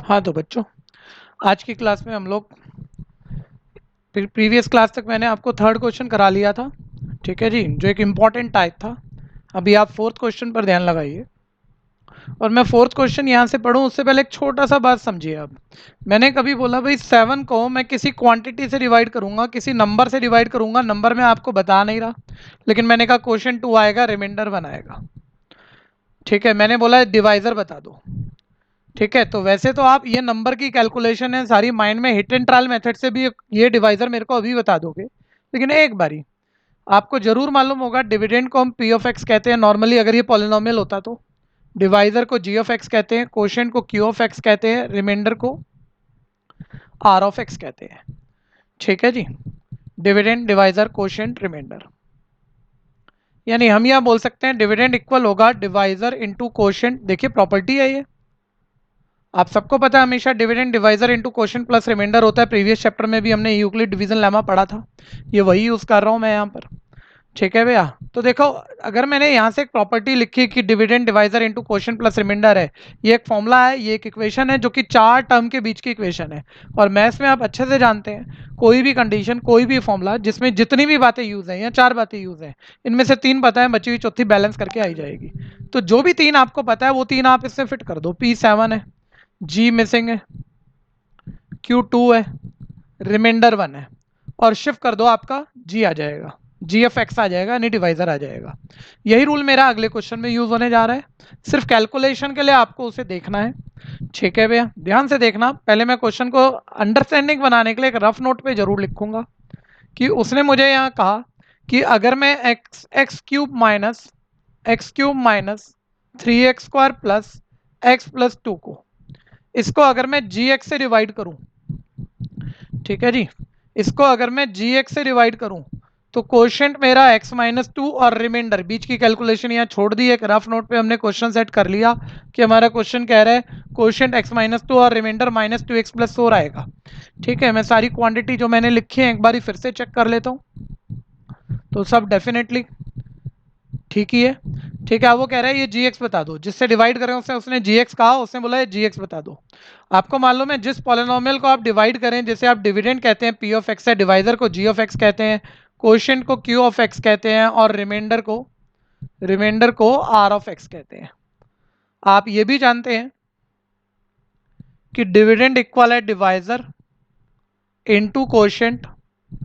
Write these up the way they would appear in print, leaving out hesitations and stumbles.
हाँ तो बच्चों, आज की क्लास में हम लोग प्रीवियस क्लास तक मैंने आपको थर्ड क्वेश्चन करा लिया था, ठीक है जी, जो एक इम्पॉर्टेंट टाइप था। अभी आप फोर्थ क्वेश्चन पर ध्यान लगाइए और मैं फोर्थ क्वेश्चन यहाँ से पढ़ूँ उससे पहले एक छोटा सा बात समझिए। अब मैंने कभी बोला भाई 7 को मैं किसी क्वांटिटी से डिवाइड करूंगा, किसी नंबर से डिवाइड करूंगा, नंबर में आपको बता नहीं रहा, लेकिन मैंने कहा क्वेश्चन 2 आएगा, रिमाइंडर बनाएगा, ठीक है। मैंने बोला डिवाइजर बता दो, ठीक है। तो वैसे तो आप ये नंबर की कैलकुलेशन है सारी माइंड में हिट एंड ट्रायल मेथड से भी ये डिवाइजर मेरे को अभी बता दोगे, लेकिन एक बारी आपको जरूर मालूम होगा डिविडेंड को हम पी ऑफ एक्स कहते हैं नॉर्मली, अगर ये पॉलिनोमियल होता तो। डिवाइजर को जी ऑफ एक्स कहते हैं, कोशेंट को क्यू ऑफ एक्स कहते हैं, रिमाइंडर को आर ऑफ एक्स कहते हैं, ठीक है जी। डिविडेंड, डिवाइजर, कोशेंट, रिमाइंडर, यानी हम यह बोल सकते हैं डिविडेंड इक्वल होगा डिवाइजर इंटू कोशेंट। देखिए प्रॉपर्टी है ये, आप सबको पता है हमेशा dividend divisor into quotient plus remainder होता है। प्रीवियस चैप्टर में भी हमने यूक्लिड डिवीजन लेमा पढ़ा था, ये वही यूज कर रहा हूं मैं यहाँ पर, ठीक है भैया। तो देखो, अगर मैंने यहाँ से एक प्रॉपर्टी लिखी कि dividend divisor into quotient plus remainder है, ये एक फॉर्मूला है, ये एक इक्वेशन है जो कि 4 टर्म के बीच की इक्वेशन है। और मैथ्स में आप अच्छे से जानते हैं कोई भी कंडीशन, कोई भी फॉर्मूला जिसमें जितनी भी बातें यूज है या 4 बातें यूज है, इनमें से 3 पता है, बची हुई चौथी बैलेंस करके आई जाएगी। तो जो भी 3 आपको पता है वो 3 आप इससे फिट कर दो। P7 है, जी मिसिंग है, Q2 है, रिमाइंडर 1 है, और शिफ्ट कर दो, आपका जी आ जाएगा, जी एफ एक्स आ जाएगा, यानी डिवाइजर आ जाएगा। यही रूल मेरा अगले क्वेश्चन में यूज होने जा रहा है। सिर्फ कैलकुलेशन के लिए आपको उसे देखना है, ठीक है भैया। ध्यान से देखना, पहले मैं क्वेश्चन को अंडरस्टैंडिंग बनाने के लिए एक रफ नोट पे जरूर लिखूंगा कि उसने मुझे यहाँ कहा कि अगर मैं x cube minus 3x² plus x plus 2 को, इसको अगर मैं जी एक्स से डिवाइड करूं, ठीक है जी, इसको अगर मैं जी एक्स से डिवाइड करूं तो क्वोशिएंट मेरा x-2 और रिमाइंडर, बीच की कैलकुलेशन यहाँ छोड़ दी, एक रफ नोट पे हमने क्वेश्चन सेट कर लिया कि हमारा क्वेश्चन कह रहा है क्वोशिएंट x-2 और रिमाइंडर -2x प्लस 4 आएगा, ठीक है। मैं सारी क्वांटिटी जो मैंने लिखी है एक बार फिर से चेक कर लेता हूँ, तो सब डेफिनेटली ठीक ही है, ठीक है। वो कह रहा है ये जी एक्स बता दो, जिससे डिवाइड करें उसने उसने जी एक्स कहा, उसने बोला है जी एक्स बता दो। आपको मालूम है जिस पॉलिनोमियल को आप डिवाइड करें, जैसे आप डिविडेंड कहते हैं पी ऑफ एक्स है, डिवाइजर को जी ऑफ एक्स कहते हैं, क्वोशिएंट को क्यू ऑफ एक्स कहते हैं, और रिमाइंडर को आर ऑफ एक्स कहते हैं। आप ये भी जानते हैं कि डिविडेंड इक्वल है divisor into quotient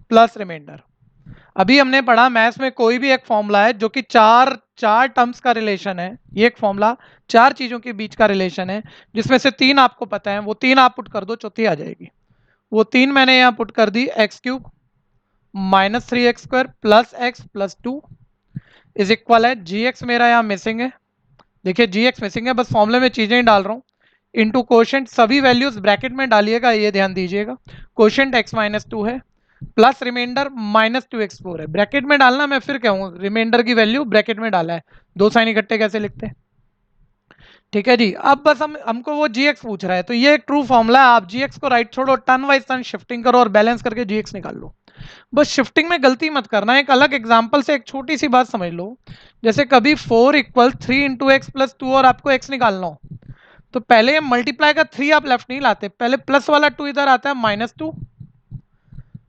plus remainder. अभी हमने पढ़ा मैथ्स में कोई भी एक फॉर्मूला है जो कि चार चार टर्म्स का रिलेशन है, ये एक फॉर्मूला 4 चीजों के बीच का रिलेशन है, जिसमें से 3 आपको पता है, वो 3 आप पुट कर दो, चौथी आ जाएगी। वो 3 मैंने यहाँ पुट कर दी, x³ minus 3x² plus x plus 2 is equal है जी एक्स, मेरा यहाँ मिसिंग है, देखिए जी एक्स मिसिंग है, बस फॉर्मूले में चीजें ही डाल रहा हूँ, इंटू क्वोशिएंट, सभी वैल्यूज ब्रैकेट में डालिएगा, ये ध्यान दीजिएगा। क्वोशिएंट x-2 है प्लस रिमाइंडर -2x4 है, ब्रैकेट में डालना, मैं फिर कहूँ रिमाइंडर की वैल्यू ब्रैकेट में डाला है, दो साइन इकट्ठे कैसे लिखते हैं, ठीक है जी। अब बस हमको वो जीएक्स पूछ रहा है, तो ये एक ट्रू फॉर्मूला है, आप जीएक्स को राइट छोड़ो, टर्न वाइज टर्न शिफ्टिंग करो और बैलेंस करके जीएक्स निकाल लो। बस शिफ्टिंग में गलती मत करना, एक अलग एग्जांपल से एक छोटी सी बात समझ लो। जैसे कभी 4 = 3 × x + 2 और आपको x निकालना हो, तो पहले मल्टीप्लाई का 3 आप लेफ्ट नहीं लाते, पहले प्लस वाला 2 इधर आता है -2,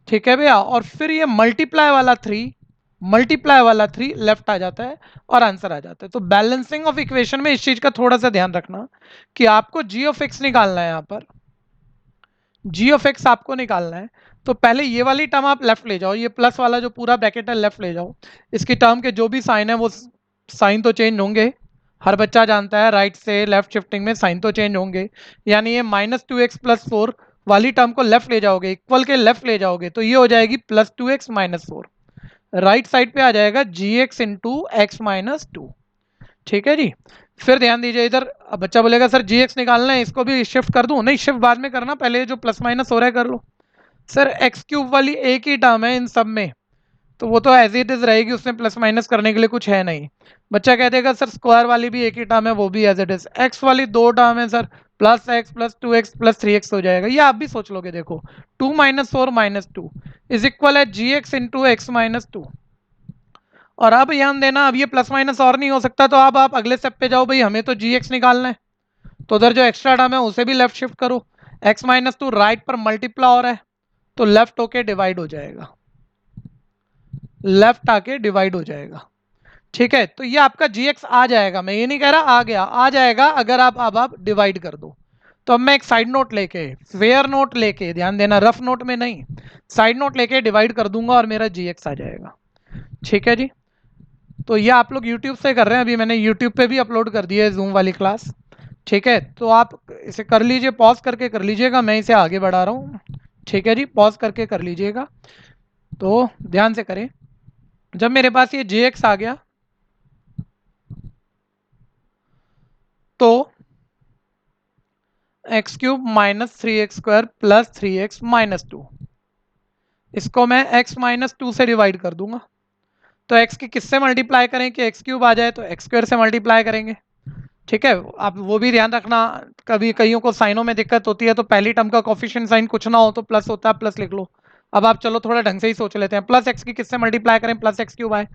ठीक है भैया, और फिर ये मल्टीप्लाई वाला 3 लेफ्ट आ जाता है और आंसर आ जाता है। तो बैलेंसिंग ऑफ इक्वेशन में इस चीज का थोड़ा सा ध्यान रखना कि आपको जी ऑफ एक्स निकालना है, यहाँ पर जी ऑफ एक्स आपको निकालना है, तो पहले ये वाली टर्म आप लेफ्ट ले जाओ, ये प्लस वाला जो पूरा ब्रैकेट है लेफ्ट ले जाओ, इसकी टर्म के जो भी साइन है वो साइन तो चेंज होंगे, हर बच्चा जानता है राइट से लेफ्ट शिफ्टिंग में साइन तो चेंज होंगे, यानी ये -2x + 4 वाली टर्म को लेफ्ट ले जाओगे, इक्वल के लेफ्ट ले जाओगे, तो ये हो जाएगी +2x - 4, राइट साइड पे आ जाएगा gx × x-2, ठीक है जी। फिर ध्यान दीजिए इधर, अब बच्चा बोलेगा सर gx निकालना है, इसको भी शिफ्ट कर दूं, नहीं शिफ्ट बाद में करना, पहले जो प्लस माइनस हो रहा है कर लो। सर x³ वाली एक ही टर्म है इन सब में, तो वो तो एज इट इज रहेगी, उसमें प्लस माइनस करने के लिए कुछ है नहीं। बच्चा कह देगा सर स्क्वायर वाली भी एक ही टर्म है, वो भी एज इट इज, एक्स वाली 2 टर्म है सर, +x + 2x + 3x हो जाएगा, ये आप भी सोच लोगे। देखो 2 - 4 - 2 इज इक्वल है gx × x-2। और अब ध्यान देना, अब ये प्लस माइनस और नहीं हो सकता, तो अब आप अगले स्टेप पे जाओ, भाई हमें तो gx निकालना है, तो उधर जो एक्स्ट्रा टर्म है उसे भी लेफ्ट शिफ्ट करो। x माइनस टू राइट पर मल्टीप्लाई हो रहा है तो लेफ्ट होके डिवाइड हो जाएगा, लेफ्ट आके डिवाइड हो जाएगा। ठीक है, तो ये आपका gx आ जाएगा, मैं ये नहीं कह रहा आ गया, आ जाएगा अगर आप डिवाइड कर दो। तो अब मैं एक साइड नोट लेके, फेयर नोट लेके, ध्यान देना रफ नोट में नहीं, साइड नोट लेके डिवाइड कर दूंगा और मेरा gx आ जाएगा। ठीक है जी, तो ये आप लोग यूट्यूब से कर रहे हैं, अभी मैंने यूट्यूब पे भी अपलोड कर दिया है जूम वाली क्लास। ठीक है, तो आप इसे कर लीजिए, पॉज करके कर लीजिएगा, मैं इसे आगे बढ़ा रहा हूँ। ठीक है जी, पॉज करके कर लीजिएगा, तो ध्यान से करें। जब मेरे पास ये jx आ गया तो x cube minus 3x² plus 3x minus 2, इसको मैं x माइनस 2 से डिवाइड कर दूंगा। तो x की किससे मल्टीप्लाई करें कि एक्स क्यूब आ जाए, तो x² से मल्टीप्लाई करेंगे। ठीक है, आप वो भी ध्यान रखना, कभी कईयों को साइनों में दिक्कत होती है, तो पहली टर्म का कोफिशिएंट साइन कुछ ना हो तो प्लस होता है, प्लस लिख लो। अब आप चलो थोड़ा ढंग से ही सोच लेते हैं, प्लस एक्स की किससे मल्टीप्लाई करें, प्लस एक्स क्यूब आए,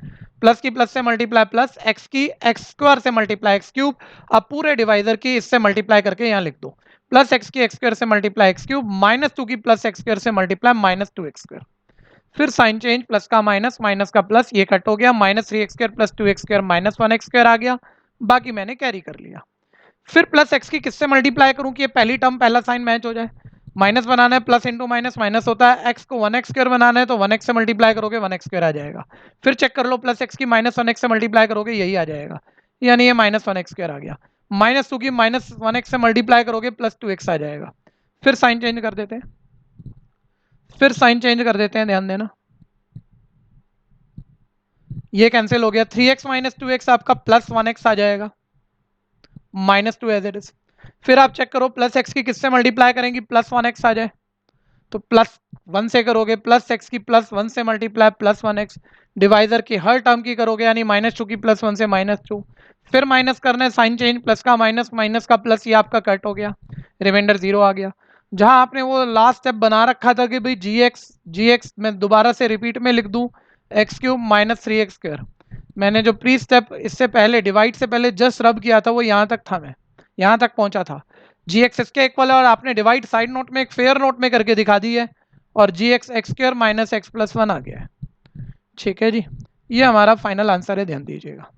प्लस की प्लस से मल्टीप्लाई, प्लस एक्स की एक्स स्क्वायर से मल्टीप्लाई एक्स क्यूब। अब पूरे डिवाइजर की इससे मल्टीप्लाई करके यहाँ लिख दो, प्लस एक्स की एक्स स्क्वायर से मल्टीप्लाई एक्स क्यूब, माइनस 2 की प्लस एक्स स्क्वायर से मल्टीप्लाई माइनस 2x²। फिर साइन चेंज, प्लस का माइनस, माइनस का प्लस, ये कट हो गया, minus 3x² plus 2x² minus 1x² आ गया, बाकी मैंने कैरी कर लिया। फिर प्लस एक्स की किससे मल्टीप्लाई करूं कि ये पहली टर्म पहला साइन मैच हो जाए, माइनस बनाना है, प्लस इंटू माइनस माइनस होता है, एक्स को 1x² बनाना है तो 1x से मल्टीप्लाई करोगे 1x² आ जाएगा। फिर चेक कर लो, प्लस एक्स की माइनस 1x से मल्टीप्लाई करोगे यही आ जाएगा, यानी ये माइनस 1x² आ गया। माइनस 2 की माइनस 1x से मल्टीप्लाई करोगे प्लस 2x आ जाएगा। फिर साइन चेंज कर देते हैं, फिर साइन चेंज कर देते हैं, ध्यान देना, ये कैंसिल हो गया, 3x माइनस 2x आपका प्लस 1x आ जाएगा, माइनस 2 एज इट इज। फिर आप चेक करो, प्लस एक्स की किससे मल्टीप्लाई करेंगी, प्लस 1x आ जाए, तो प्लस 1 से करोगे, प्लस एक्स की प्लस 1 से मल्टीप्लाई प्लस 1x, डिवाइजर की हर टर्म की करोगे, यानी माइनस 2 की प्लस 1 से माइनस 2। फिर माइनस करना है, साइन चेंज, प्लस का माइनस, माइनस का प्लस, ये आपका कट हो गया, रिमाइंडर 0 आ गया। जहां आपने वो लास्ट स्टेप बना रखा था कि भाई जी एक्स मैं दोबारा से रिपीट में लिख दूं, एक्स क्यूब माइनस 3x², मैंने जो प्री स्टेप इससे पहले डिवाइड से पहले जस्ट रब किया था वो यहाँ तक था, मैं यहाँ तक पहुंचा था, जी एक्स इसके इक्वल है, और आपने डिवाइड साइड नोट में एक फेयर नोट में करके दिखा दी है, और g x x² minus x plus 1 आ गया है। ठीक है जी, ये हमारा फाइनल आंसर है, ध्यान दीजिएगा,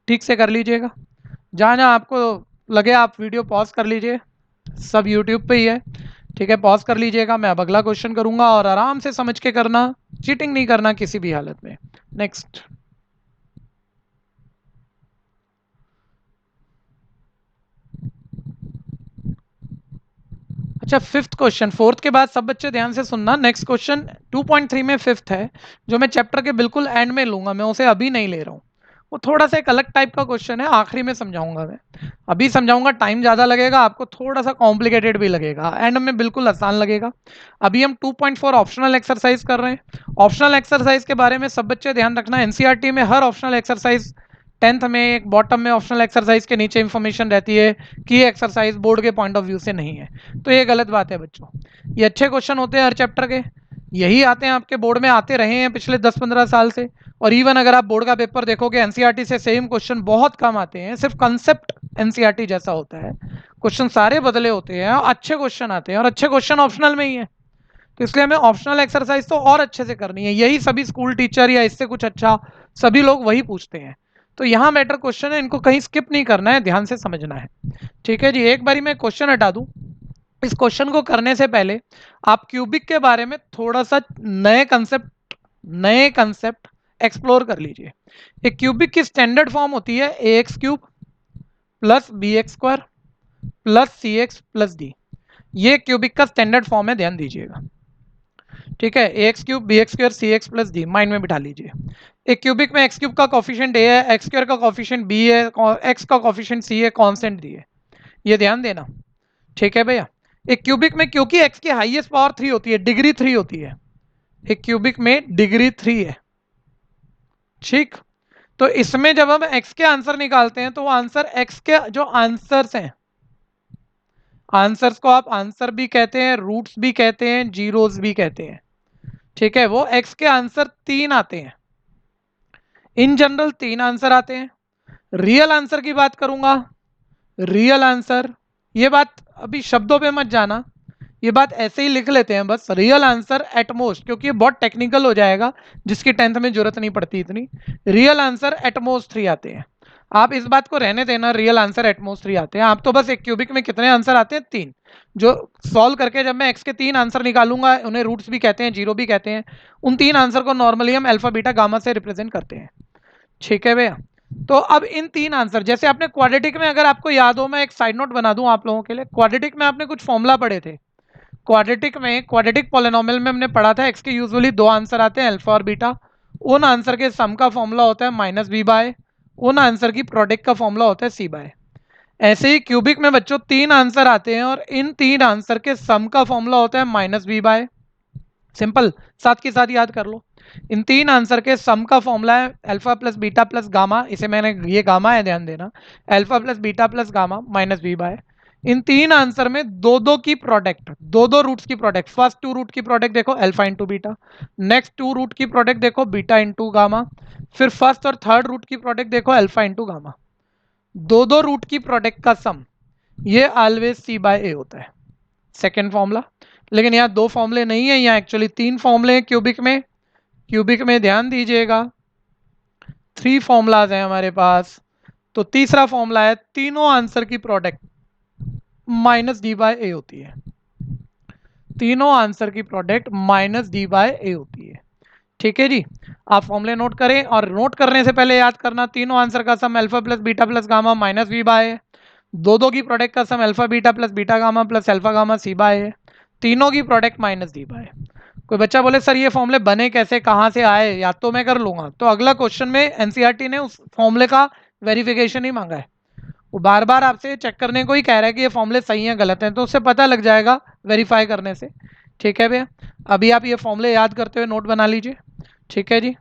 ठीक से कर लीजिएगा। जहाँ जहाँ आपको लगे आप वीडियो पॉज कर लीजिए, सब यूट्यूब पे ही है। ठीक है, पॉज कर लीजिएगा, मैं अब अगला क्वेश्चन करूंगा, और आराम से समझ के करना, चीटिंग नहीं करना किसी भी हालत में। नेक्स्ट, अच्छा फिफ्थ क्वेश्चन, फोर्थ के बाद सब बच्चे ध्यान से सुनना, नेक्स्ट क्वेश्चन 2.3 में फिफ्थ है, जो मैं चैप्टर के बिल्कुल एंड में लूंगा, मैं उसे अभी नहीं ले रहा हूँ, वो थोड़ा सा एक अलग टाइप का क्वेश्चन है, आखिरी में समझाऊंगा मैं, अभी समझाऊंगा टाइम ज्यादा लगेगा, आपको थोड़ा सा कॉम्प्लिकेटेड भी लगेगा, एंड में बिल्कुल आसान लगेगा। अभी हम 2.4 ऑप्शनल एक्सरसाइज कर रहे हैं। ऑप्शनल एक्सरसाइज के बारे में सब बच्चे ध्यान रखना, एनसीईआरटी में हर ऑप्शनल एक्सरसाइज 10th में एक बॉटम में ऑप्शनल एक्सरसाइज के नीचे इंफॉर्मेशन रहती है कि एक्सरसाइज बोर्ड के पॉइंट ऑफ व्यू से नहीं है, तो ये गलत बात है बच्चों, ये अच्छे क्वेश्चन होते हैं हर चैप्टर के, यही आते हैं आपके बोर्ड में, आते रहे हैं पिछले 10-15 साल से, और इवन अगर आप बोर्ड का पेपर देखोगे एनसीईआरटी से सेम क्वेश्चन बहुत कम आते हैं, सिर्फ कंसेप्ट एनसीईआरटी जैसा होता है, क्वेश्चन सारे बदले होते हैं, अच्छे क्वेश्चन आते हैं, और अच्छे क्वेश्चन ऑप्शनल में ही है, तो इसलिए हमें ऑप्शनल एक्सरसाइज तो और अच्छे से करनी है, यही सभी स्कूल टीचर या इससे कुछ अच्छा सभी लोग वही पूछते हैं, तो यहाँ मैटर क्वेश्चन है, इनको कहीं स्किप नहीं करना है, ध्यान से समझना है। ठीक है जी, एक बारी मैं क्वेश्चन हटा दूं, इस क्वेश्चन को करने से पहले आप क्यूबिक के बारे में थोड़ा सा नए कंसेप्ट एक्सप्लोर कर लीजिए। एक क्यूबिक की स्टैंडर्ड फॉर्म होती है ax³ plus bx² plus cx plus d, ये क्यूबिक का स्टैंडर्ड फॉर्म है, ध्यान दीजिएगा। ठीक है, ax³ bx² cx plus d mind में बिठा लीजिए। एक क्यूबिक में x³ का कोफिशिएंट a है, x² का कोफिशिएंट b है, x का कोफिशिएंट c है, कांस्टेंट d है, ये ध्यान देना। ठीक है भैया, एक क्यूबिक में क्योंकि x की हाईएस्ट पावर 3 होती है, डिग्री 3 होती है, एक क्यूबिक में डिग्री 3 है। ठीक, तो इसमें जब हम x के आंसर निकालते हैं तो आंसर x के जो आंसर्स हैं, आंसर्स को आप आंसर भी कहते हैं, रूट्स भी कहते हैं, जीरोस भी कहते हैं। ठीक है, वो x के आंसर 3 आते हैं, इन जनरल 3 आंसर आते हैं। रियल आंसर की बात करूंगा रियल आंसर, ये बात अभी शब्दों पे मत जाना, ये बात ऐसे ही लिख लेते हैं बस, रियल आंसर एट मोस्ट, क्योंकि ये बहुत टेक्निकल हो जाएगा जिसकी 10th में जरूरत नहीं पड़ती इतनी। रियल आंसर एट मोस्ट 3 आते हैं। आप इस बात को रहने देना, रियल आंसर एट मोस्ट 3 आते हैं। आप तो बस एक क्यूबिक में कितने आंसर आते हैं? 3। जो सॉल्व करके जब मैं एक्स के 3 आंसर निकालूंगा, उन्हें रूट्स भी कहते हैं, जीरो भी कहते हैं, उन 3 आंसर को नॉर्मली हम अल्फा बीटा गामा से रिप्रेजेंट करते हैं। ठीक है भैया। तो अब इन 3 आंसर, जैसे आपने क्वाड्रेटिक में, अगर आपको याद हो, मैं एक साइड नोट बना दूं आप लोगों के लिए, क्वाड्रेटिक में आपने कुछ फॉर्मूला पढ़े थे। क्वाड्रेटिक में, क्वाड्रेटिक पॉलिनोमियल में हमने पढ़ा था एक्स के यूजुअली 2 आंसर आते हैं, अल्फा और बीटा। उन आंसर के सम का फॉर्मूला होता है माइनस बी बाय, उन आंसर की प्रोडक्ट का फॉर्मूला होता है सी बाय। ऐसे ही क्यूबिक में बच्चों 3 आंसर आते हैं और इन 3 आंसर के सम का फॉर्मूला होता है माइनस बी बाय। सिंपल, साथ के साथ याद कर लो। इन 3 आंसर के सम का फॉर्मूला है alpha plus beta plus gamma, इसे मैंने, ये गामा है ध्यान देना, alpha plus beta plus gamma minus b by. इन 3 आंसर में दो दो की प्रोडक्ट, दो दो रूट्स की प्रोडक्ट, फर्स्ट 2 रूट की प्रोडक्ट देखो alpha into beta, next 2 root की प्रोडक्ट देखो बीटा इंटू गामा, फिर फर्स्ट और थर्ड रूट की प्रोडक्ट देखो अल्फा इंटू गामा। दो दो रूट की प्रोडक्ट का सम, ये ऑलवेज सी बाय ए होता है, सेकेंड फॉर्मूला। लेकिन यहाँ 2 फॉर्मूले नहीं है, यहाँ एक्चुअली 3 फॉर्मूले हैं क्यूबिक में। क्यूबिक में ध्यान दीजिएगा 3 फॉर्मूलाज हैं हमारे पास। तो तीसरा फॉर्मूला है तीनों आंसर की प्रोडक्ट माइनस डी बाय ए होती है। तीनों आंसर की प्रोडक्ट माइनस डी बाय ए होती है। ठीक है जी, आप फॉर्मूले नोट करें, और नोट करने से पहले याद करना, तीनों आंसर का sum alpha plus beta plus gamma minus b by है। दो दो की प्रोडक्ट का sum alpha beta plus beta gamma plus alpha gamma c by है। तीनों की प्रोडक्ट माइनस डी बाय। कोई बच्चा बोले सर ये फॉर्मूले बने कैसे, कहाँ से आए, या तो मैं कर लूंगा, तो अगला क्वेश्चन में एनसीईआरटी ने उस फॉर्मूले का वेरिफिकेशन ही मांगा है। वो बार बार आपसे चेक करने को ही कह रहा है कि ये फॉर्मूले सही हैं गलत हैं, तो उससे पता लग जाएगा वेरीफाई करने से। ठीक है भैया, अभी आप ये फॉर्मूले याद करते हुए नोट बना लीजिए। ठीक है जी,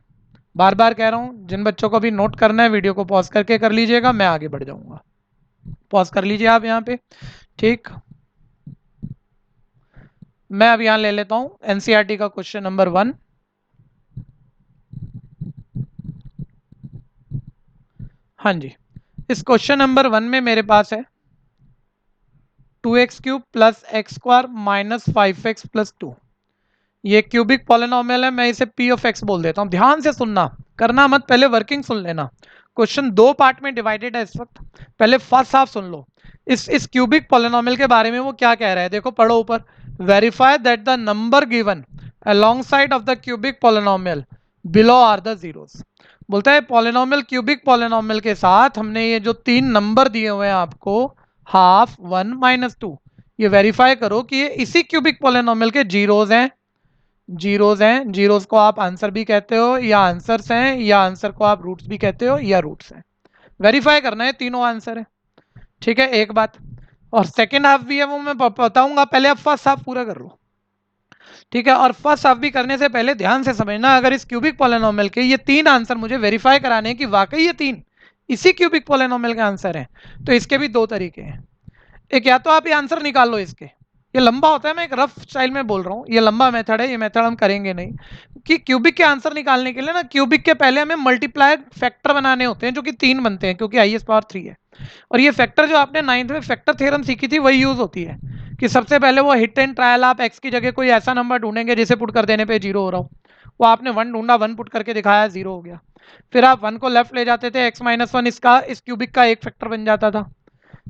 बार बार कह रहा हूँ, जिन बच्चों को भी नोट करना है वीडियो को पॉज करके कर लीजिएगा, मैं आगे बढ़ जाऊंगा। पॉज कर लीजिए आप यहाँ पे। ठीक, मैं अब यहाँ ले लेता हूँ एनसीईआरटी का क्वेश्चन नंबर 1। हाँ जी, इस क्वेश्चन नंबर 1 में मेरे पास है 2x cube plus x square minus 5x plus 2। ये क्यूबिक पॉलिनोमियल है, मैं इसे p ऑफ x बोल देता हूँ। ध्यान से सुनना, करना मत, पहले वर्किंग सुन लेना। क्वेश्चन 2 पार्ट में डिवाइडेड है इस वक्त, पहले फर्स्ट हाफ सुन लो। इस क्यूबिक पॉलिनोमियल के बारे में वो क्या कह रहा है, देखो पढ़ो ऊपर। Verify that the number given alongside of the cubic polynomial below are the zeros. बोलता है पॉलिनोमियल, क्यूबिक पॉलिनोमियल के साथ हमने ये जो 3 नंबर दिए हुए हैं आपको, हाफ, 1, माइनस 2, ये वेरीफाई करो कि ये इसी क्यूबिक पॉलिनोमियल के जीरोज हैं। जीरोज हैं, जीरोज को आप आंसर भी कहते हो या आंसर्स हैं, या आंसर को आप रूट्स भी कहते हो या रूट्स हैं। वेरीफाई करना है तीनों आंसर है। ठीक है, एक बात। और सेकेंड हाफ भी है, वो मैं बताऊंगा, पहले आप फर्स्ट हाफ पूरा कर लो। ठीक है, और फर्स्ट हाफ भी करने से पहले ध्यान से समझना, अगर इस क्यूबिक पॉलिनोमियल के ये 3 आंसर मुझे वेरीफाई कराने हैं कि वाकई ये 3 इसी क्यूबिक पॉलिनोमियल के आंसर हैं, तो इसके भी 2 तरीके हैं। एक, या तो आप ये आंसर निकाल लो इसके, ये लंबा होता है, मैं एक रफ स्टाइल में बोल रहा हूँ, ये लंबा मेथड है, ये मेथड हम करेंगे नहीं। कि क्यूबिक के आंसर निकालने के लिए ना, क्यूबिक के पहले हमें मल्टीप्लाई फैक्टर बनाने होते हैं, जो कि 3 बनते हैं, क्योंकि आई एस पावर 3 है। और ये फैक्टर जो आपने 9th में फैक्टर थ्योरम सीखी थी, वही यूज होती है। कि सबसे पहले वो हिट एंड ट्रायल, आप एक्स की जगह कोई ऐसा नंबर ढूंढेंगे जिसे पुट कर देने पे जीरो हो रहा हो। वो आपने 1 ढूंढा, 1 पुट करके दिखाया, जीरो हो गया। फिर आप 1 को लेफ्ट ले जाते थे, x माइनस 1 इसका, इस क्यूबिक का एक फैक्टर बन जाता था।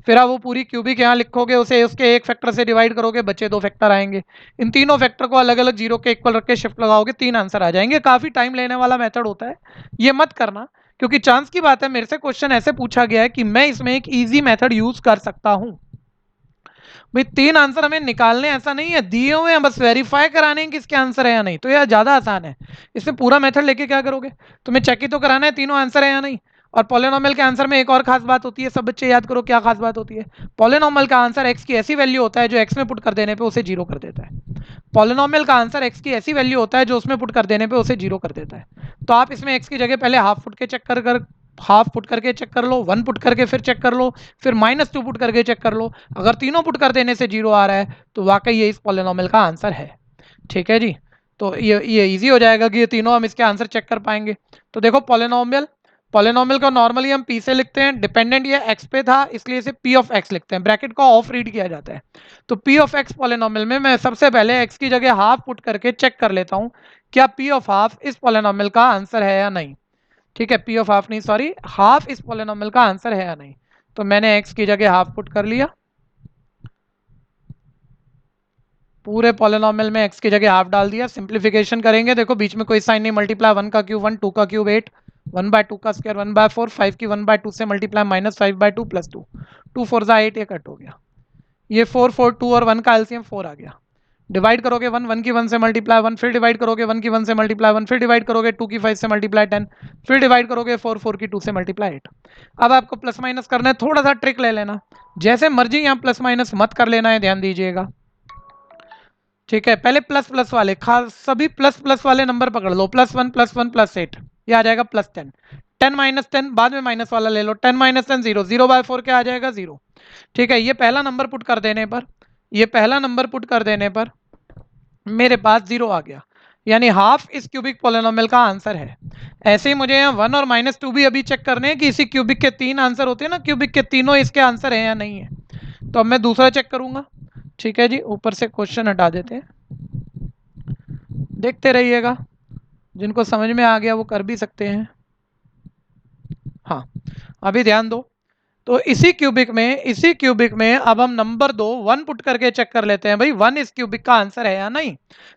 फिर आप वो पूरी क्यूबिक यहाँ लिखोगे, उसे उसके एक फैक्टर से डिवाइड करोगे, बचे 2 फैक्टर आएंगे। इन तीनों फैक्टर को अलग अलग जीरो के इक्वल रख के शिफ्ट लगाओगे, 3 आंसर आ जाएंगे। काफी टाइम लेने वाला मेथड होता है, ये मत करना, क्योंकि चांस की बात है मेरे से क्वेश्चन ऐसे पूछा गया है कि मैं इसमें एक इजी मेथड यूज कर सकता हूं। भाई 3 आंसर हमें निकालने, ऐसा नहीं है दिए हुए हैं, बस वेरीफाई कराने हैं कि इसके आंसर है या नहीं, तो यह ज्यादा आसान है। इसमें पूरा मेथड लेके क्या करोगे, तुम्हें चेक ही तो कराना है तीनों आंसर है या नहीं। और पॉलिनोमियल के आंसर में एक और खास बात होती है, सब बच्चे याद करो क्या खास बात होती है। पॉलिनोमियल का आंसर एक्स की ऐसी वैल्यू होता है जो एक्स में पुट कर देने पे उसे जीरो कर देता है। पॉलिनोमियल का आंसर एक्स की ऐसी वैल्यू होता है जो उसमें पुट कर देने पे उसे जीरो कर देता है। तो आप इसमें एक्स की जगह पहले हाफ पुट के चेक कर हाफ पुट करके चेक कर लो, 1 पुट करके फिर चेक कर लो, फिर -2 पुट करके चेक कर लो। अगर तीनों पुट कर देने से जीरो आ रहा है तो वाकई ये इस पॉलिनोमियल का आंसर है। ठीक है जी, तो ये इजी हो जाएगा कि ये तीनों हम इसके आंसर चेक कर पाएंगे। तो देखो पॉलिनोमियल पॉलिनोमियल को नॉर्मली हम p से लिखते हैं, डिपेंडेंट ये x पे था इसलिए इसे p ऑफ x लिखते हैं, ब्रैकेट को ऑफ रीड किया जाता है। तो p ऑफ x पॉलिनोमियल में मैं सबसे पहले x की जगह हाफ पुट करके चेक कर लेता हूं क्या p ऑफ हाफ इस पॉलिनोमियल का आंसर है या नहीं। ठीक है, p ऑफ हाफ नहीं, सॉरी, हाफ इस पॉलिनोमियल का आंसर है या नहीं। तो मैंने x की जगह हाफ पुट कर लिया, पूरे पॉलिनोमियल में x की जगह हाफ डाल दिया। सिंप्लीफिकेशन करेंगे, देखो बीच में कोई साइन नहीं, मल्टीप्लाई 1 का क्यूब 1, 2 का क्यूब 8, 1/2 का स्क्वायर 1/4, 5 की 1/2 से मल्टीप्लाई -5/2 + 2, 2 4 जा 8, ये कट हो गया। ये 4 4 2 और 1 का एलसीएम 4 आ गया। डिवाइड करोगे 1 1 की 1 से मल्टीप्लाई 1, फिर डिवाइड करोगे 1 की 1 से मल्टीप्लाई 1, फिर डिवाइड करोगे 2 की 5 से मल्टीप्लाई 10, फिर डिवाइड करोगे 4 4 की 2 से मल्टीप्लाई 8। अब आपको प्लस माइनस करना है, थोड़ा सा ट्रिक ले लेना, जैसे मर्जी यहाँ प्लस माइनस मत कर लेना है, ध्यान दीजिएगा। ठीक है, पहले प्लस प्लस वाले खास सभी प्लस प्लस वाले नंबर पकड़ लो, +1 +1 +8, ये आ जाएगा +10। 10 -10 बाद में माइनस वाला ले लो, 10 -10 0, 0/4 क्या आ जाएगा 0। ठीक है, ये पहला नंबर पुट कर देने पर, ये पहला नंबर पुट कर देने पर मेरे पास 0 आ गया, यानी हाफ इस क्यूबिक पोलिनोमियल का आंसर है। ऐसे ही मुझे यहाँ 1 और -2 भी अभी चेक करने हैं कि इसी क्यूबिक के 3 आंसर होते हैं ना, क्यूबिक के तीनों इसके आंसर हैं या नहीं है। तो अब मैं दूसरा चेक करूंगा। ठीक है जी, ऊपर से क्वेश्चन हटा देते हैं, देखते रहिएगा, जिनको समझ में आ गया वो कर भी सकते हैं। हाँ, अभी ध्यान दो। तो इसी क्यूबिक में अब हम नंबर 2 1 पुट करके चेक कर लेते हैं, भाई 1 इस क्यूबिक का आंसर है या नहीं।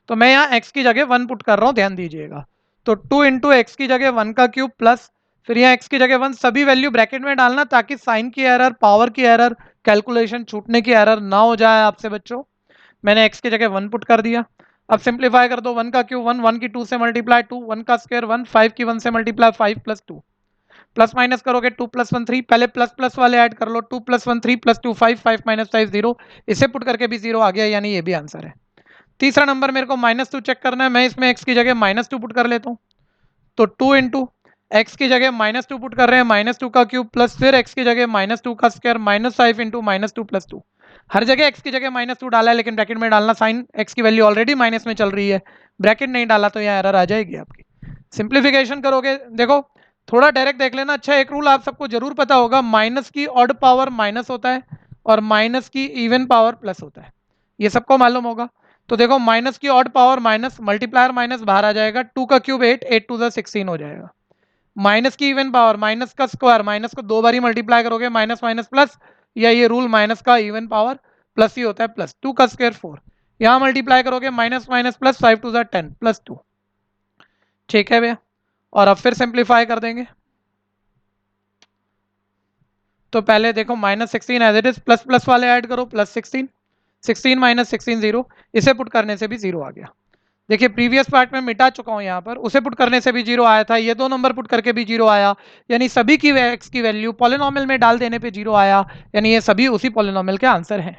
तो मैं यहाँ x की जगह 1 पुट कर रहा हूँ, ध्यान दीजिएगा। तो 2 इंटू एक्स की जगह 1 का क्यूब प्लस, फिर यहाँ x की जगह 1, सभी वैल्यू ब्रैकेट में डालना ताकि साइन की एरर, पावर की एरर, कैलकुलेशन छूटने की एरर ना हो जाए आपसे बच्चों। मैंने x की जगह 1 पुट कर दिया। अब सिंप्लीफाई कर दो, 1 का क्यूब 1, 1 की 2 से मल्टीप्लाई 2, 1 का स्क्वायर 1, 5 की 1 से मल्टीप्लाई 5 + 2, प्लस माइनस करोगे 2 + 1 3, पहले प्लस प्लस वाले ऐड कर लो, 2 + 1 3 + 2 5, 5 - 5 0, इसे पुट करके भी 0 आ गया, यानी ये भी आंसर है। तीसरा नंबर मेरे को -2 चेक करना है, मैं इसमें x की जगह -2 पुट कर लेता हूँ। तो 2 इंटू एक्स की जगह -2 पुट कर रहे हैं, -2 का क्यूब प्लस फिर x की जगह -2 का स्क्वायर -5 इंटू -2 + 2। हर जगह x की जगह -2 डाला है, लेकिन ब्रैकेट में डालना, साइन x की वैल्यू ऑलरेडी माइनस में चल रही है, ब्रैकेट नहीं डाला तो यहाँ एरर आ जाएगी आपकी। सिंप्लीफिकेशन करोगे, देखो थोड़ा डायरेक्ट देख लेना। अच्छा, एक रूल आप सबको जरूर पता होगा, माइनस की ऑड पावर माइनस होता है और माइनस की इवन पावर प्लस होता है, ये सबको मालूम होगा। तो देखो माइनस की odd power minus, multiplier minus बाहर आ जाएगा, 2 का क्यूब 8, 8 टू द 16 हो जाएगा। माइनस की इवन पावर, माइनस का स्क्वायर, माइनस को 2 बारी मल्टीप्लाई करोगे, माइनस माइनस प्लस, या ये रूल माइनस का इवन पावर प्लस ही होता है, प्लस 2 का स्क्वायर 4, यहाँ मल्टीप्लाई करोगे minus minus plus, 5 to the 10 + 2। ठीक है भैया, और अब फिर सिंप्लीफाई कर देंगे। तो पहले देखो -16 as it is, plus plus वाले ऐड करो, +16, 16 - 16 0, इसे पुट करने से भी 0 आ गया। देखिए प्रीवियस पार्ट में मिटा चुका हूं, यहाँ पर उसे पुट करने से भी 0 आया था, ये दो नंबर पुट करके भी 0 आया, यानी सभी की x की वैल्यू पॉलिनोमियल में डाल देने पे 0 आया, यानी ये सभी उसी पॉलिनोमियल के आंसर हैं।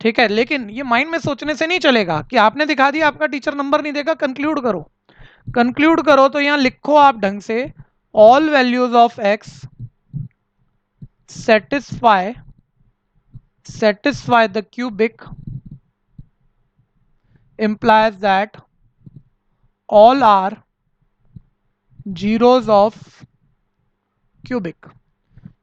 ठीक है, लेकिन ये माइंड में सोचने से नहीं चलेगा कि आपने दिखा दिया, आपका टीचर नंबर नहीं देगा, कंक्लूड करो। कंक्लूड करो तो यहाँ लिखो आप ढंग से, all values of x satisfy the cubic implies that all are zeros of cubic।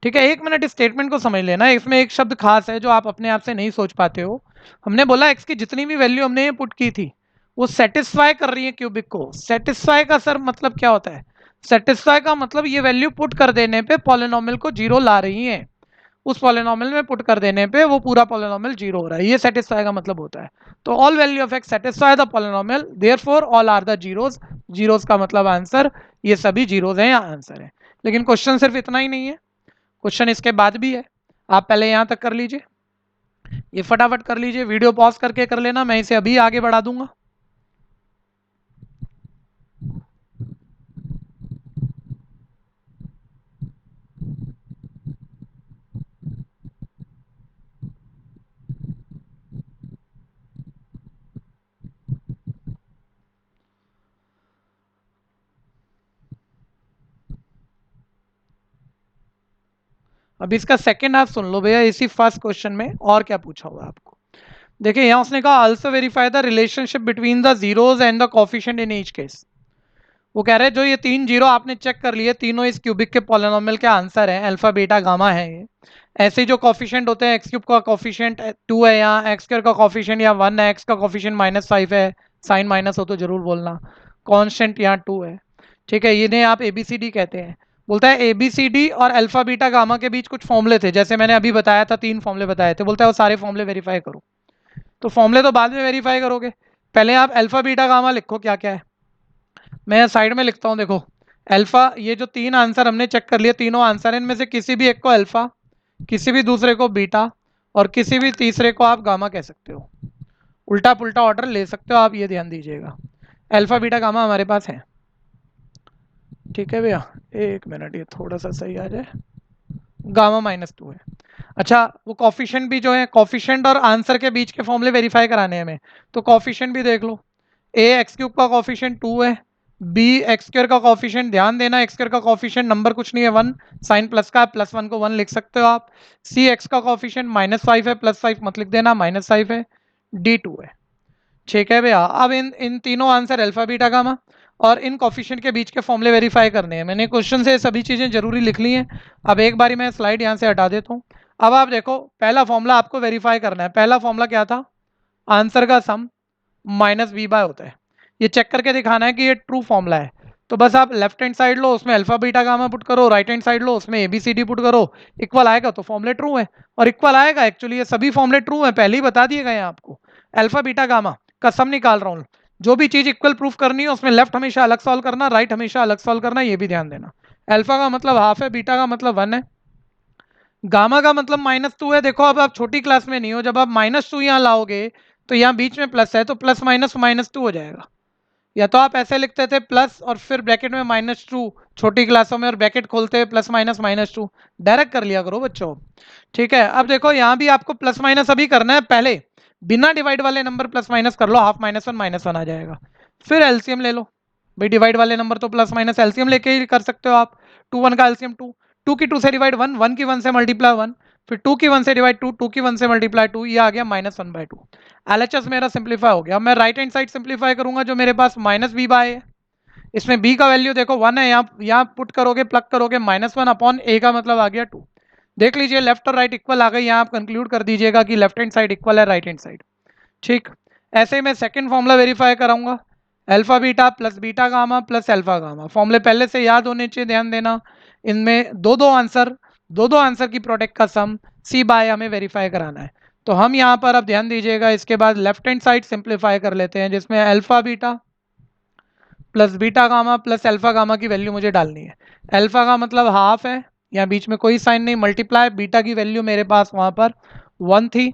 ठीक है, 1 मिनट इस स्टेटमेंट को समझ लेना, इसमें एक शब्द खास है जो आप अपने आप से नहीं सोच पाते हो। हमने बोला x की जितनी भी वैल्यू हमने पुट की थी वो सेटिस्फाई कर रही है क्यूबिक को। सेटिस्फाई का सर मतलब क्या होता है? सेटिस्फाई का मतलब ये वैल्यू पुट कर देने पे पॉलिनोमियल को 0 ला रही है, उस पॉलिनोमियल में पुट कर देने पे वो पूरा पॉलिनोमियल 0 हो रहा है, ये सेटिस्फाई का मतलब होता है। तो all value of x satisfy the polynomial, therefore all are the zeros, zeros का मतलब आंसर, ये सभी जीरोस हैं या आंसर है। लेकिन क्वेश्चन सिर्फ इतना ही नहीं है, क्वेश्चन इसके बाद भी है। आप पहले यहां तक कर लीजिए, ये फटाफट कर लीजिए, वीडियो पॉज करके कर लेना, मैं इसे अभी आगे बढ़ा दूंगा। अब इसका सेकंड हाफ सुन लो भैया, इसी फर्स्ट क्वेश्चन में और क्या पूछा हुआ आपको। देखिए यहाँ उसने कहा also verify the relationship between the zeros and the coefficient in each case. वो कह रहे हैं जो ये 3 जीरो आपने चेक कर लिए, तीनों इस क्यूबिक के पॉलिनोमियल के आंसर हैं, अल्फा बीटा गामा है ये। ऐसे जो कॉफिशिएंट होते हैं, एक्स क्यूब का कॉफिशिएंट 2 है यहाँ, एक्स स्क्वायर का कॉफिशिएंट यहाँ 1 है, एक्स का कॉफिशिएंट -5 है, साइन माइनस हो तो जरूर बोलना, कांस्टेंट यहाँ 2 है। ठीक है, इन्हें आप एबीसीडी कहते हैं। बोलता है एबीसीडी और अल्फा बीटा गामा के बीच कुछ फॉर्मूले थे, जैसे मैंने अभी बताया था, 3 फॉर्मूले बताए थे। बोलता है वो सारे फॉर्मूले वेरीफाई करो। तो फॉर्मूले तो बाद में वेरीफाई करोगे, पहले आप अल्फा बीटा गामा लिखो क्या क्या है। मैं साइड में लिखता हूँ, देखो अल्फा, ये जो 3 आंसर हमने चेक कर लिए, तीनों आंसर इनमें से किसी भी एक को अल्फा, किसी भी दूसरे को बीटा, और किसी भी तीसरे को आप गामा कह सकते हो। उल्टा पुल्टा ऑर्डर ले सकते हो आप, ये ध्यान दीजिएगा। अल्फा बीटा गामा हमारे पास है। ठीक है भैया, एक मिनट, ये थोड़ा सा सही आ जाए। गामा -2 है। अच्छा, वो कॉफिशिएंट भी जो है, कॉफिशिएंट और आंसर के बीच के फॉर्मूले वेरीफाई कराने हैं हमें, तो कॉफिशिएंट भी देख लो। ए एक्स क्यूब का कॉफिशिएंट 2 है, बी एक्स स्क्वायर का कॉफिशिएंट, ध्यान देना एक्स स्क्वायर का कॉफिशिएंट नंबर कुछ नहीं है 1, साइन प्लस का, +1 को 1 लिख सकते हो आप। सी एक्स का कॉफिशिएंट -5 है, +5 मत लिख देना, -5 है। डी 2 है। ठीक है भैया, अब इन इन तीनों आंसर अल्फा बीटा गामा और इन कॉफिशिएंट के बीच के फॉर्मूले वेरीफाई करने हैं। मैंने क्वेश्चन से सभी चीज़ें जरूरी लिख ली हैं। अब एक बारी मैं स्लाइड यहाँ से हटा देता हूँ। अब आप देखो, पहला फॉर्मूला आपको वेरीफाई करना है। पहला फॉर्मूला क्या था? आंसर का सम -b/, होता है। ये चेक करके दिखाना है कि ये ट्रू फॉर्मूला है। तो बस आप लेफ्ट हैंड साइड लो, उसमें अल्फा बीटा गामा पुट करो, राइट हैंड साइड लो, उसमें एबीसीडी पुट करो, इक्वल आएगा तो फॉर्मूले ट्रू है। और इक्वल आएगा, एक्चुअली ये सभी फॉर्मूले ट्रू है, पहले ही बता दिए गए हैं आपको। अल्फा बीटा गामा का सम निकाल रहा हूँ, जो भी चीज इक्वल प्रूफ करनी है उसमें लेफ्ट हमेशा अलग सॉल्व करना, राइट हमेशा अलग सॉल्व करना, ये भी ध्यान देना। अल्फा का मतलब हाफ है, बीटा का मतलब 1 है, गामा का मतलब -2 है। देखो अब आप छोटी क्लास में नहीं हो, जब आप -2 यहाँ लाओगे तो यहाँ बीच में प्लस है, तो प्लस माइनस -2 हो जाएगा। या तो आप ऐसे लिखते थे प्लस और फिर ब्रैकेट में -2 छोटी क्लासों में, और ब्रैकेट खोलते हुए प्लस माइनस -2, डायरेक्ट कर लिया करो बच्चों। ठीक है, अब देखो यहाँ भी आपको प्लस माइनस अभी करना है, पहले बिना डिवाइड वाले नंबर प्लस माइनस कर लो, हाफ -1 आ जाएगा। फिर एलसीएम ले लो भाई, डिवाइड वाले नंबर तो प्लस माइनस एलसीएम लेके ही कर सकते हो आप। 2 1 का एलसीएम 2, 2 की 2 से डिवाइड 1, 1 की 1 से मल्टीप्लाई 1, फिर 2 की 1 से डिवाइड 2, 2 की 1 से मल्टीप्लाई 2, ये आ गया -1/2। एलएचएस मेरा सिंप्लीफाई हो गया। अब मैं राइट हैंड साइड सिंप्लीफाई करूंगा, जो मेरे पास -b/a है। इसमें b का वैल्यू देखो 1 है, यहाँ पुट करोगे, प्लग करोगे, -1/a का मतलब आ गया 2। देख लीजिए लेफ्ट और राइट इक्वल आ गई, यहाँ आप कंक्लूड कर दीजिएगा कि लेफ्ट हैंड साइड इक्वल है राइट हैंड साइड। ठीक, ऐसे ही मैं सेकंड फॉर्मूला वेरीफाई कराऊंगा, alpha beta plus beta gamma plus alpha gamma. फॉर्मूले पहले से याद होने चाहिए, ध्यान देना। इनमें दो दो आंसर की प्रोडक्ट का सम c/, हमें वेरीफाई कराना है। तो हम यहाँ पर अब ध्यान दीजिएगा, इसके बाद लेफ्ट हैंड साइड सिंप्लीफाई कर लेते हैं, जिसमें alpha beta plus beta gamma plus alpha gamma की वैल्यू मुझे डालनी है। अल्फा का मतलब हाफ है, यहाँ बीच में कोई साइन नहीं, मल्टीप्लाई, बीटा की वैल्यू मेरे पास वहां पर 1 थी,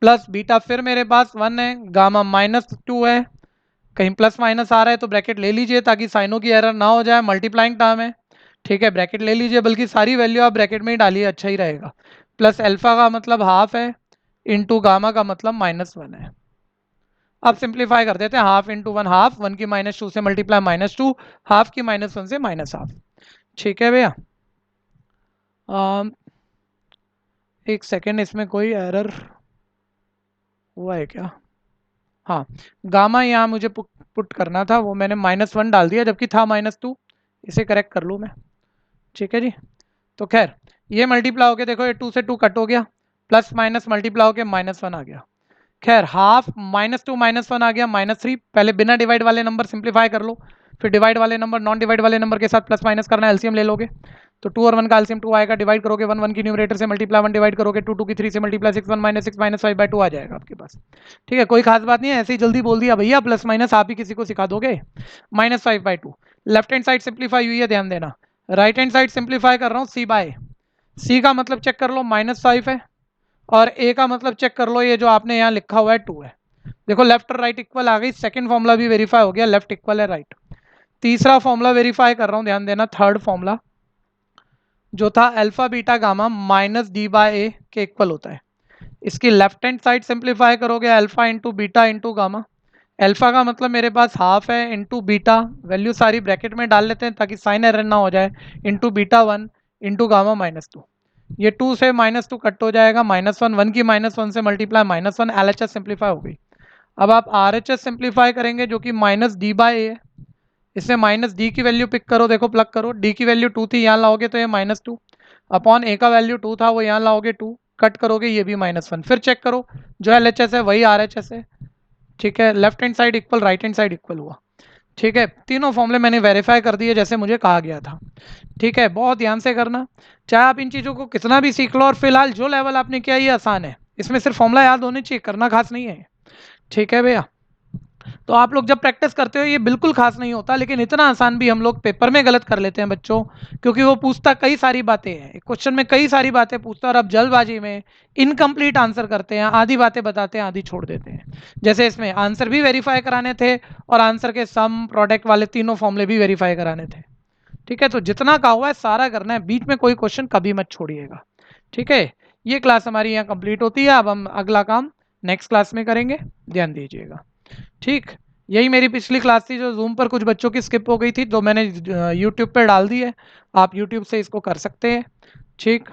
प्लस बीटा फिर मेरे पास 1 है, गामा -2 है, कहीं प्लस माइनस आ रहा है तो ब्रैकेट ले लीजिए ताकि साइनों की एरर ना हो जाए, मल्टीप्लाइंग टर्म है। ठीक है, ब्रैकेट ले लीजिए, बल्कि सारी वैल्यू आप ब्रैकेट में ही डालिए, अच्छा ही रहेगा। प्लस अल्फा का मतलब हाफ है, इंटू गामा का मतलब -1 है। अब सिंप्लीफाई कर देते हैं, हाफ इंटू 1 हाफ, 1 की -2 से मल्टीप्लाई -2, हाफ की -1 से -हाफ। ठीक है भैया, एक सेकेंड, इसमें कोई एरर हुआ है क्या? हाँ, गामा यहाँ मुझे पुट करना था, वो मैंने -1 डाल दिया जबकि था -2, इसे करेक्ट कर लूँ मैं। ठीक है जी, तो खैर ये मल्टीप्लाई हो गया, देखो ये 2 से 2 कट हो गया, प्लस माइनस मल्टीप्लाई हो गया, -1 आ गया। खैर हाफ -2 -1 आ गया, -3। पहले बिना डिवाइड वाले नंबर सिंप्लीफाई कर लो, फिर डिवाइड वाले नंबर नॉन डिवाइड वाले नंबर के साथ प्लस माइनस करना, एलसीएम ले लोगे तो 2 और 1 का एलसीएम 2 आएगा, डिवाइड करोगे 1 1 की न्यूमरेटर से मल्टीप्लाई 1 डिवाइड करोगे 2 2 की 3 से मल्टीप्लाई 6 1 -6 -5/2 आ जाएगा आपके पास। ठीक है, कोई खास बात नहीं है, ऐसे ही जल्दी बोल दिया भैया, प्लस माइनस आप ही किसी को सिखा दोगे। -5/2 लेफ्ट हैंड साइड सिंप्लीफाई हुई है, ध्यान देना। राइट हैंड साइड सिंप्लीफाई कर रहा हूँ, c/, c का मतलब चेक कर लो -5 है, और a का मतलब चेक कर लो, ये जो आपने यहाँ लिखा हुआ है 2 है। देखो लेफ्ट और राइट इक्वल आ गई, सेकंड फॉर्मूला भी वेरीफाई हो गया, लेफ्ट इक्वल है राइट। तीसरा फॉर्मूला वेरीफाई कर रहा हूं, ध्यान देना, थर्ड फॉर्मूला जो था अल्फा बीटा गामा -d/a के इक्वल होता है। इसकी लेफ्ट हैंड साइड सिंप्लीफाई करोगे, alpha into beta into gamma. Alpha का मतलब मेरे पास हाफ है, इंटू बीटा, वैल्यू सारी ब्रैकेट में डाल लेते हैं ताकि साइन एरर ना हो जाए, इंटू बीटा 1 इंटू गामा -2। ये 2 से -2 कट हो जाएगा, -1 1 की -1 से मल्टीप्लाई -1, एलएचएस सिंप्लीफाई हो गई। अब आप आरएचएस सिंप्लीफाई करेंगे जो कि -d/a है, इसमें माइनस डी की वैल्यू पिक करो, देखो प्लग करो, डी की वैल्यू 2 थी, यहाँ लाओगे तो ये -2 अपॉन ए का वैल्यू 2 था, वो यहाँ लाओगे 2, कट करोगे ये भी -1। फिर चेक करो जो LHS है वही RHS है, ठीक है। Left hand side equal, right hand side equal हुआ, ठीक है। तीनों फॉर्मूले मैंने वेरीफाई कर दिए जैसे मुझे कहा गया था, ठीक है। बहुत ध्यान से करना, चाहे आप इन चीज़ों को कितना भी सीख लो, और फिलहाल जो लेवल आपने किया ये आसान है, इसमें सिर्फ फॉर्मूला याद होने चाहिए, करना खास नहीं है, ठीक है भैया। तो आप लोग जब प्रैक्टिस करते हो ये बिल्कुल खास नहीं होता, लेकिन इतना आसान भी हम लोग पेपर में गलत कर लेते हैं बच्चों, क्योंकि वो पूछता कई सारी बातें हैं, क्वेश्चन में कई सारी बातें पूछता है और अब जल्दबाजी में इनकम्प्लीट आंसर करते हैं, आधी बातें बताते हैं आधी छोड़ देते हैं। जैसे इसमें आंसर भी वेरीफाई कराने थे और आंसर के सम प्रोडक्ट वाले तीनों फॉर्मूले भी वेरीफाई कराने थे, ठीक है। तो जितना कहा हुआ है सारा करना है, बीच में कोई क्वेश्चन कभी मत छोड़िएगा, ठीक है। ये क्लास हमारी यहाँ कंप्लीट होती है, अब हम अगला काम नेक्स्ट क्लास में करेंगे, ध्यान दीजिएगा, ठीक। यही मेरी पिछली क्लास थी जो जूम पर कुछ बच्चों की स्किप हो गई थी, तो मैंने यूट्यूब पर डाल दी है, आप यूट्यूब से इसको कर सकते हैं, ठीक।